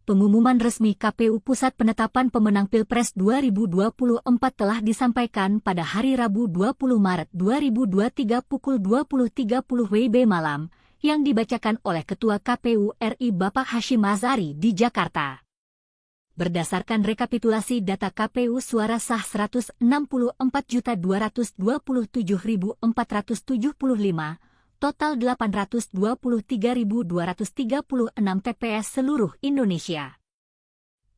Pengumuman resmi KPU Pusat penetapan pemenang Pilpres 2024 telah disampaikan pada hari Rabu 20 Maret 2023 pukul 20.30 WIB malam, yang dibacakan oleh Ketua KPU RI Bapak Hashim Azhari di Jakarta. Berdasarkan rekapitulasi data KPU suara sah 164.227.475, total 823.236 TPS seluruh Indonesia.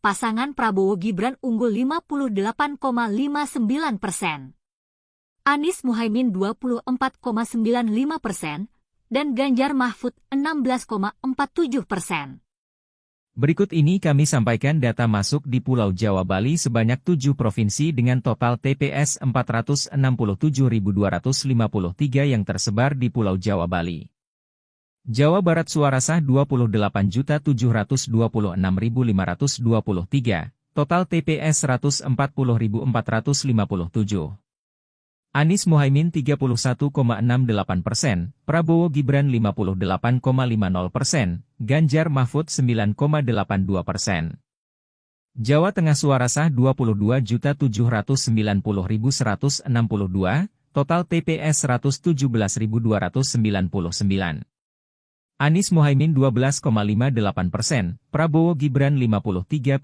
Pasangan Prabowo Gibran unggul 58,59%. Anies Muhaimin 24,95% dan Ganjar Mahfud 16,47%. Berikut ini kami sampaikan data masuk di Pulau Jawa Bali sebanyak 7 provinsi dengan total TPS 467.253 yang tersebar di Pulau Jawa Bali. Jawa Barat suara sah 28.726.523, total TPS 140.457. Anies Muhaimin 31,68%, Prabowo Gibran 58,50%, Ganjar Mahfud 9,82%. Jawa Tengah suara sah 22.790.162, total TPS 117.299. Anies Muhaimin 12,58%, Prabowo Gibran 53,08%,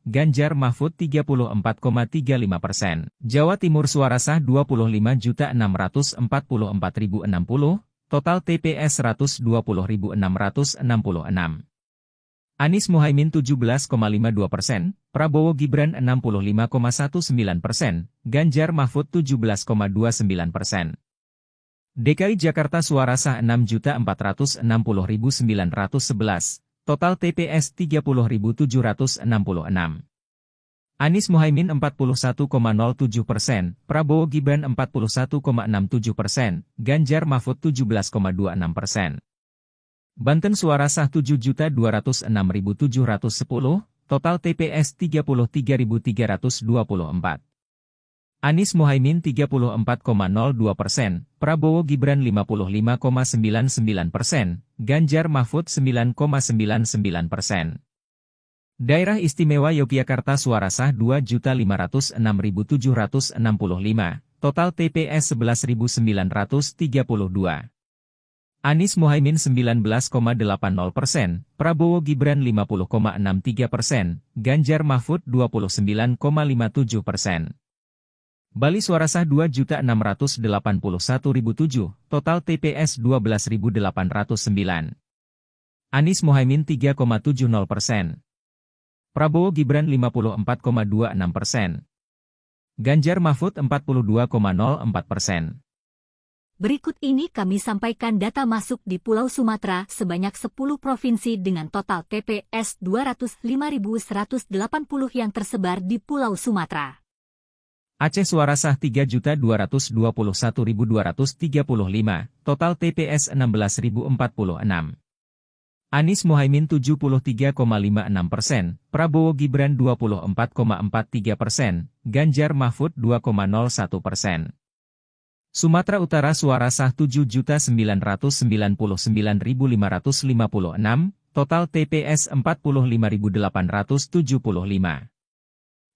Ganjar Mahfud 34,35%. Jawa Timur suara sah 25.644.060, total TPS 120.666. Anies Muhaimin 17,52%, Prabowo Gibran 65,19%, Ganjar Mahfud 17,29%. DKI Jakarta suara sah 6.460.911, total TPS 30.766. Anies Muhaimin 41,07%, Prabowo Gibran 41,67%, Ganjar Mahfud 17,26%. Banten suara sah 7.206.710, total TPS 33.324. Anies Muhaimin 34,02%, Prabowo Gibran 55,99%, Ganjar Mahfud 9,99%. Daerah Istimewa Yogyakarta suara sah 2.506.765, total TPS 11.932. Anies Muhaimin 19,80%, Prabowo Gibran 50,63%, Ganjar Mahfud 29,57%. Bali suara sah 2.681.007, total TPS 12.809. Anies Muhaimin 3,70%. Prabowo Gibran 54,26%. Ganjar Mahfud 42,04%. Berikut ini kami sampaikan data masuk di Pulau Sumatera sebanyak 10 provinsi dengan total TPS 205.180 yang tersebar di Pulau Sumatera. Aceh suara sah 3.221.235, total TPS 16.046. Anies Muhaimin 73,56%, Prabowo Gibran 24,43%, Ganjar Mahfud 2,01%. Sumatera Utara suara sah 7.999.556, total TPS 45.875.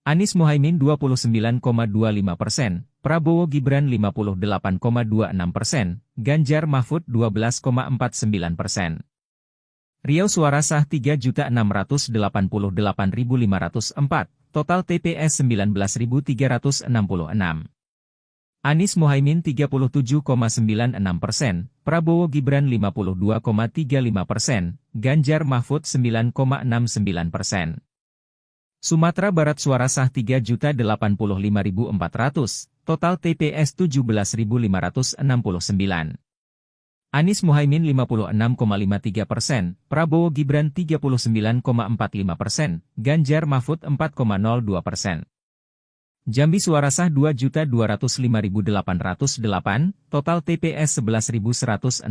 Anies Muhaimin 29,25%, Prabowo Gibran 58,26%, Ganjar Mahfud 12,49%. Riau suara sah 3.688.504, total TPS 19.366. Anies Muhaimin 37,96%, Prabowo Gibran 52,35%, Ganjar Mahfud 9,69%. Sumatera Barat suara sah 3.085.400, total TPS 17.569. Anies Muhaimin 56,53%, Prabowo Gibran 39,45%, Ganjar Mahfud 4,02%. Jambi suara sah 2.205.808, total TPS 11.160.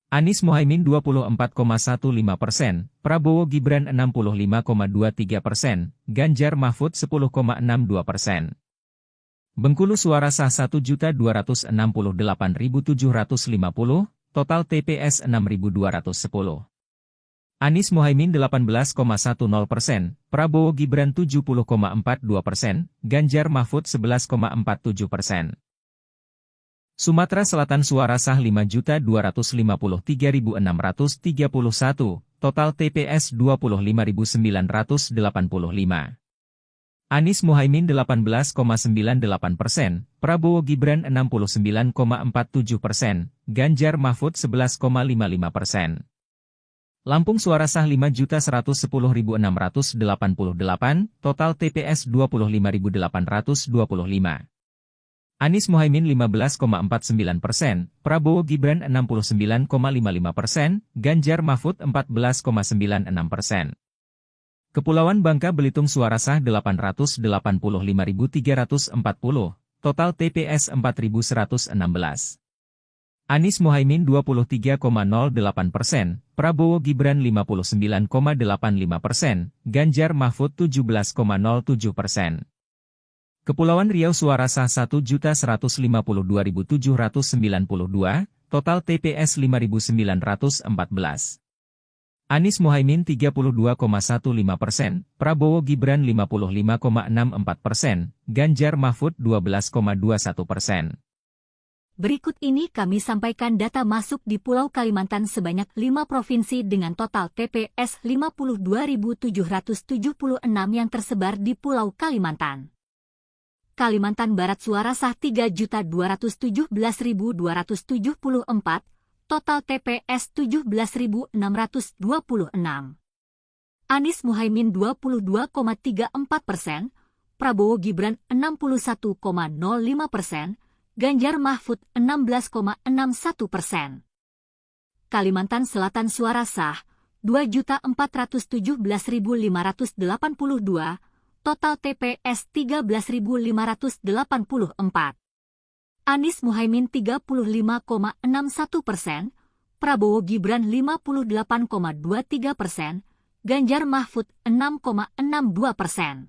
Anies Muhaimin 24,15%, Prabowo Gibran 65,23%, Ganjar Mahfud 10,62%. Bengkulu suara sah 1.268.750, total TPS 6.210. Anies Mohaimin 18,10%, Prabowo Gibran 70,42%, Ganjar Mahfud 11,47%. Sumatera Selatan suara sah 5.253.631, total TPS 25.985. Anies Mohaimin 18,98%, Prabowo Gibran 69,47%, Ganjar Mahfud 11,55%. Lampung suara sah 5.110.688, total TPS 25.825. Anies Mohaimin 15,49%, Prabowo Gibran 69,55%, Ganjar Mahfud 14,96%. Kepulauan Bangka Belitung suara sah 885.340, total TPS 4.116. Anies Mohaimin 23,08%, Prabowo Gibran 59,85%, Ganjar Mahfud 17,07%. Kepulauan Riau suara sah 1.152.792, total TPS 5.914. Anies Mohaimin 32,15%, Prabowo Gibran 55,64%, Ganjar Mahfud 12,21%. Berikut ini kami sampaikan data masuk di Pulau Kalimantan sebanyak 5 provinsi dengan total TPS 52.776 yang tersebar di Pulau Kalimantan. Kalimantan Barat suara sah 3.217.274, total TPS 17.626. Anies Mohaimin 22,34%, Prabowo Gibran 61,05%, Ganjar Mahfud 16,61%. Kalimantan Selatan suara sah 2.417.582, total TPS 13.584. Anies Mohaimin 35,61%, Prabowo Gibran 58,23%, Ganjar Mahfud 6,62%.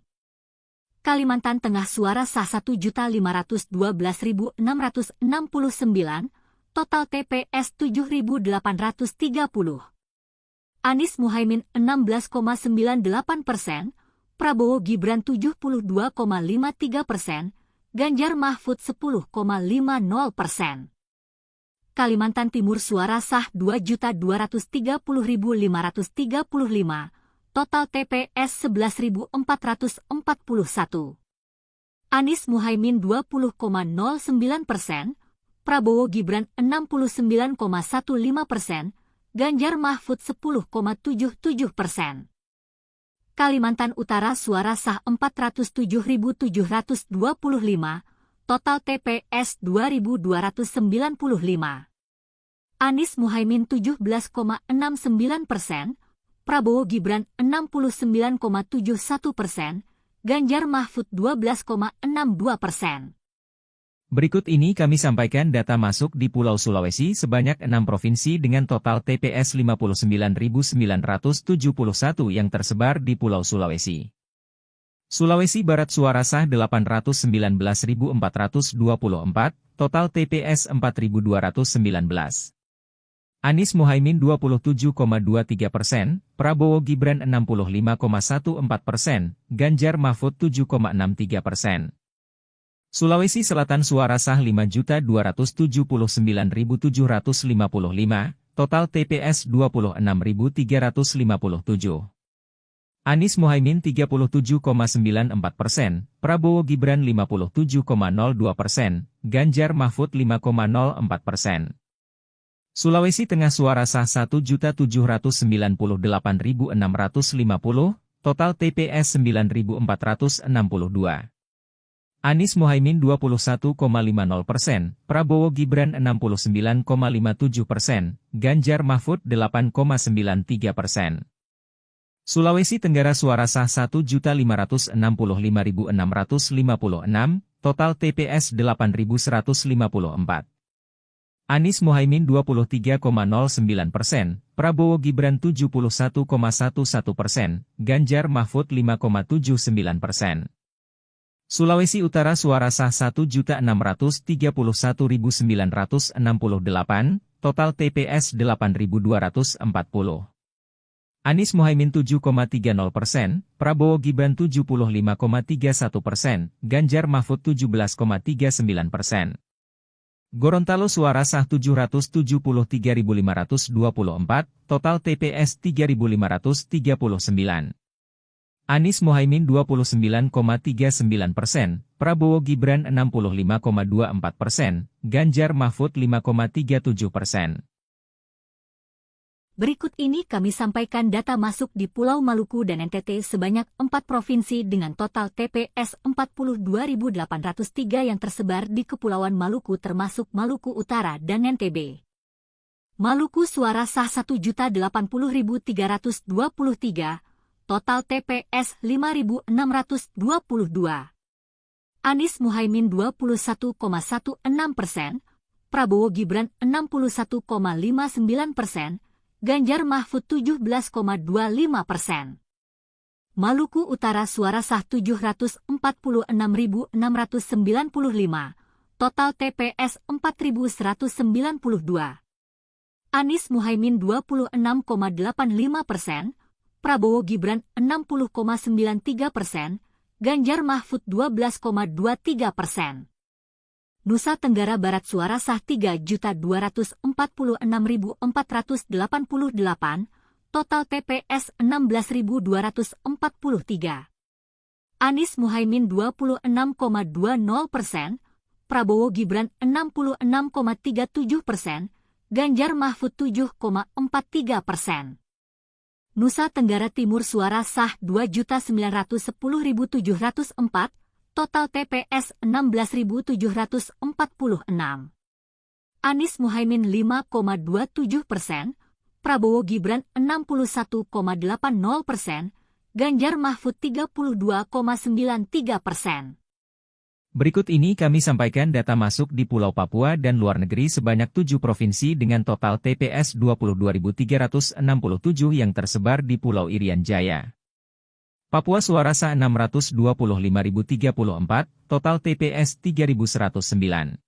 Kalimantan Tengah suara sah 1.512.669, total TPS 7.830. Anies Mohaimin 16,98%, Prabowo Gibran 72,53%, Ganjar Mahfud 10,50%. Kalimantan Timur suara sah 2.230.535, total TPS 11.441. Anies Mohaimin 20,09%, Prabowo Gibran 69,15%, Ganjar Mahfud 10,77%. Kalimantan Utara suara sah 407.725, total TPS 2.295. Anies Mohaimin 17,69%, Prabowo Gibran 69,71%, Ganjar Mahfud 12,62%. Berikut ini kami sampaikan data masuk di Pulau Sulawesi sebanyak 6 provinsi dengan total TPS 59.971 yang tersebar di Pulau Sulawesi. Sulawesi Barat suara sah 819.424, total TPS 4.219. Anies Mohaimin 27,23%, Prabowo Gibran 65,14%, Ganjar Mahfud 7,63%. Sulawesi Selatan suara sah 5.279.755, total TPS 26.357. Anies Mohaimin 37,94%, Prabowo Gibran 57,02%, Ganjar Mahfud 5,04%. Sulawesi Tengah suara sah 1.798.650, total TPS 9.462. Anies Mohaimin 21,50%, Prabowo Gibran 69,57%, Ganjar Mahfud 8,93%. Sulawesi Tenggara suara sah 1.565.656, total TPS 8.154. Anies Mohaimin 23,09%, Prabowo Gibran 71,11%, Ganjar Mahfud 5,79%. Sulawesi Utara suara sah 1.631.968, total TPS 8.240. Anies Mohaimin 7,30%, Prabowo Gibran 75,31%, Ganjar Mahfud 17,39%. Gorontalo suara sah 773.524, total TPS 3.539. Anies Mohaimin 29,39%, Prabowo Gibran 65,24%, Ganjar Mahfud 5,37%. Berikut ini kami sampaikan data masuk di Pulau Maluku dan NTT sebanyak 4 provinsi dengan total TPS 42.803 yang tersebar di Kepulauan Maluku termasuk Maluku Utara dan NTB. Maluku suara sah 1.080.323, total TPS 5.622. Anies Mohaimin 21,16%, Prabowo Gibran 61,59%, Ganjar Mahfud 17,25%. Maluku Utara suara sah 746.695, total TPS 4.192. Anies Mohaimin 26,85%, Prabowo Gibran 60,93%, Ganjar Mahfud 12,23%. Nusa Tenggara Barat suara sah 3.246.488, total TPS 16.243. Anies Mohaimin 26,20%, Prabowo Gibran 66,37%, Ganjar Mahfud 7,43%. Nusa Tenggara Timur suara sah 2.910.704, total TPS 16.746. Anies Mohaimin 5,27%, Prabowo Gibran 61,80%, Ganjar Mahfud 32,93%. Berikut ini kami sampaikan data masuk di Pulau Papua dan luar negeri sebanyak 7 provinsi dengan total TPS 22.367 yang tersebar di Pulau Irian Jaya. Papua suara sah 625.034, total TPS 3.109.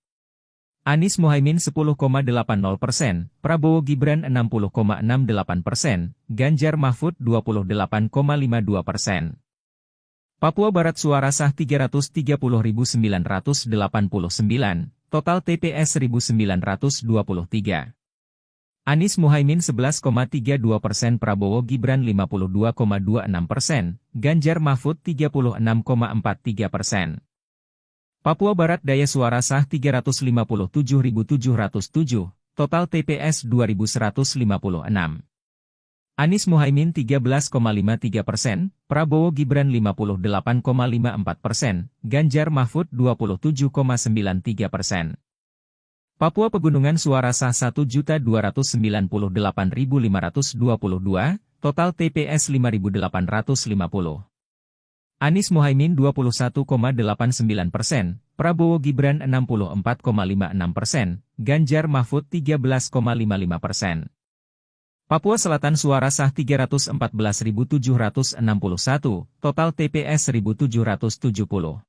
Anies Mohaimin 10,80%, Prabowo Gibran 60,68%, Ganjar Mahfud 28,52%. Papua Barat suara sah 330.989, total TPS 1.923. Anies Mohaimin 11,32%, Prabowo Gibran 52,26%, Ganjar Mahfud 36,43%. Papua Barat Daya suara sah 357.707, total TPS 2.156. Anies Mohaimin 13,53%, Prabowo Gibran 58,54%, Ganjar Mahfud 27,93%. Papua Pegunungan suara sah 1.298.522, total TPS 5.850. Anies Mohaimin 21,89%, Prabowo Gibran 64,56%, Ganjar Mahfud 13,55%. Papua Selatan suara sah 314.761, total TPS 1.770.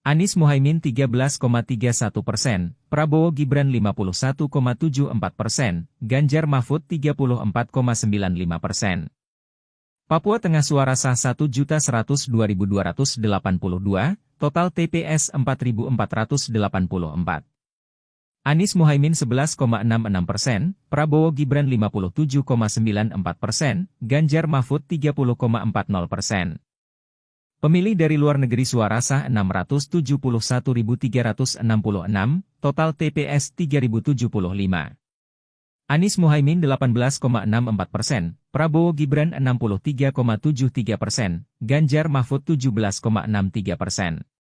Anies Mohaimin 13,31%, Prabowo Gibran 51,74%, Ganjar Mahfud 34,95%. Papua Tengah suara sah 1.102.282, total TPS 4.484. Anies Mohaimin 11,66%, Prabowo Gibran 57,94%, Ganjar Mahfud 30,40%. Pemilih dari luar negeri suara sah 671.366, total TPS 3.075. Anies Mohaimin 18,64%, Prabowo Gibran 63,73%, Ganjar Mahfud 17,63%.